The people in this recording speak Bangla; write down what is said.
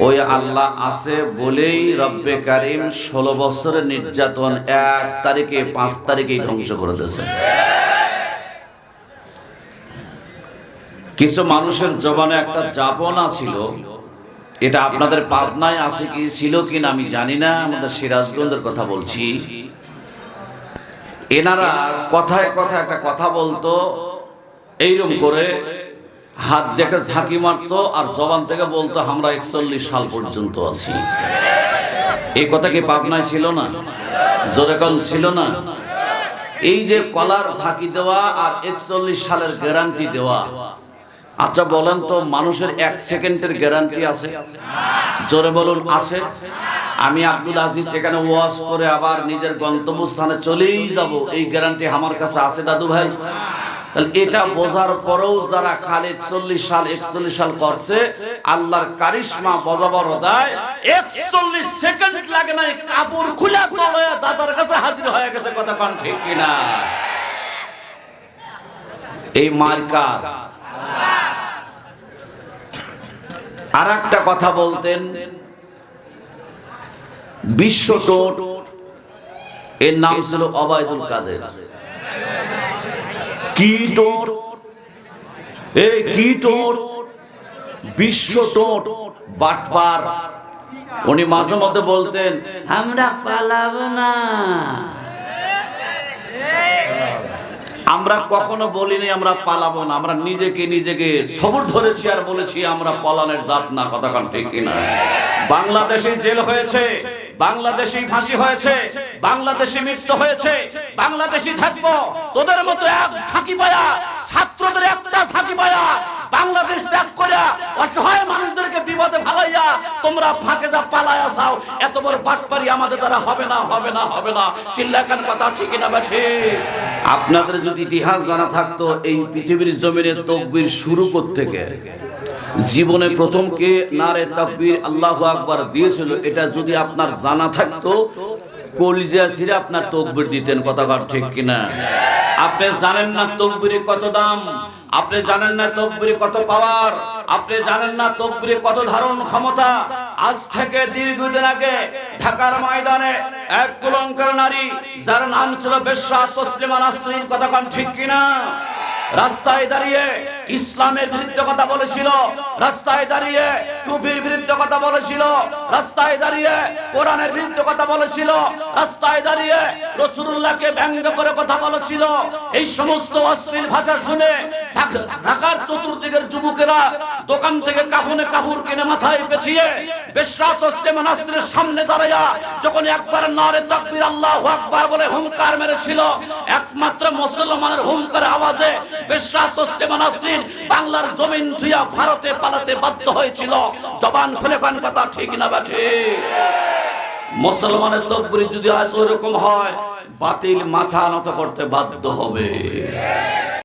ওই আল্লাহ আছে বলেই রব্বে কারিম 16 বছরের নির্যাতন 1 তারিখে 5 তারিখে ধ্বংস করে দিয়েছে। কিছু মানুষের জবানে একটা যাপনা ছিল, এটা আপনাদের পাবনায় আছে কি ছিল কিনা আমি জানি না, আমাদের সিরাজগঞ্জের কথা বলছি। এনারা কথায় কথায় একটা কথা বলতো, এইরকম করে হাত দিয়ে একটা ঝাঁকি মারতো আর জবান থেকে বলতো আমরা 41 সাল পর্যন্ত আছি। এই কথা কি পাবনায় ছিল না? জোরেকল ছিল না? এই যে কলার ঝাঁকি দেওয়া আর 41 সালের গ্যারান্টি দেওয়া, আচ্ছা বলেন তো মানুষের 1 সেকেন্ডের গ্যারান্টি আছে? জোরে বলুন আছে? আমি আব্দুল আজিজ এখানে ওয়াজ করে আবার নিজের গন্তব্যস্থানে চলেই যাব, এই গ্যারান্টি আমার কাছে আছে দাদু ভাই? তাহলে এটা বোঝার পরেও যারা খালি 41 সাল করছে, আল্লাহর কারিশমা বজাবর দেয় 41 সেকেন্ড লাগে নাই, কাপড় খুলে তলে দাদার কাছে হাজির হয়ে গেছে। কথা কোন ঠিক কিনা? এই মার্কার আর একটা কথা বলতেন, বিশ্ব টোট, এর নাম ছিল ওবায়দুল কাদের। কি টোট? এই কি টোট? বিশ্ব টোট, বাটপার। উনি মাঝে মধ্যে বলতেন আমরা পালাবো না। আমরা কখনো বলিনি আমরা পালাবো না, আমরা নিজেকে সবুর ধরেছি আর বলেছি আমরা পলানের জাত না। কথা কান ঠিক কিনা? বাংলাদেশে জেল হয়েছে, বাংলাদেশে ফাঁসি হয়েছে, বাংলাদেশে মৃত্যু হয়েছে, বাংলাদেশে থাকবো। তোদের মতো এক ঝাঁকি পায়া, ছাত্রদের একটা ঝাঁকি পায়া বাংলাদেশ ত্যাগ করে অসহায় মানুষদেরকে বিপদে ফেলাইয়া তোমরা ফাঁকে যা পালায়া যাও, এত বড় বাটপারি আমাদের দ্বারা হবে না, হবে না, হবে না। চিল্লাকান কথা ঠিক না বা ঠিক? আপনাদের যদি ইতিহাস জানা থাকতো, এই পৃথিবীর জমিনে তাকবীর শুরু করতে গিয়ে জীবনে প্রথম কে নারে তাকবীর আল্লাহু আকবার দিয়েছিল, এটা যদি আপনার জানা থাকতো, কলিজা ছিঁড়ে আপনার তাকবীর দিতেন। কথা ঠিক কিনা? আপনি জানেন না তাকবীরে কত দাম, আপনি জানেন না তাকবীরে কত পাওয়ার, আপনি জানেন না তাকবীরে কত ধারণ ক্ষমতা। আজ থেকে দীর্ঘদিন আগে ঢাকার ময়দানে এক কুলঙ্কার নারী, যার নাম ছিল বেশ্যা তসলিমা নাসরিন। কথা ঠিক কিনা? রাস্তায় দাঁড়িয়ে ইসলামের বিরুদ্ধে কথা বলেছিল, রাস্তায় দাঁড়িয়ে টুপির বিরুদ্ধে কথা বলেছিল, রাস্তায় দাঁড়িয়ে কোরআনের বিরুদ্ধে কথা বলেছিল, রাস্তায় দাঁড়িয়ে রাসূলুল্লাহকে ব্যঙ্গ করে কথা বলেছিল। এই সমস্ত অশ্লীল ভাষা শুনে ঢাকার চতুর্দিকের যুবকেরা দোকান থেকে কাফনে কাপড় কিনে মাথায় পেঁচিয়ে বেশ্যা তসলিমা নাসরিনের সামনে দাঁড়ায়া যখন একবার নারে তাকবীর আল্লাহু আকবার বলে হুঙ্কার মেরেছিল, একমাত্র মুসলমানের হুঙ্কারের আওয়াজে বেশ্যা তসলিমা নাসরিন বাংলার জমিন থুইয়া ভারতে পালাতে বাধ্য হয়েছিল। জবান খুলে কোন কথা ঠিক না বা ঠিক? মুসলমানের তাকবীর যদি আজ ওরকম হয়, বাতিল মাথা নত করতে বাধ্য হবে।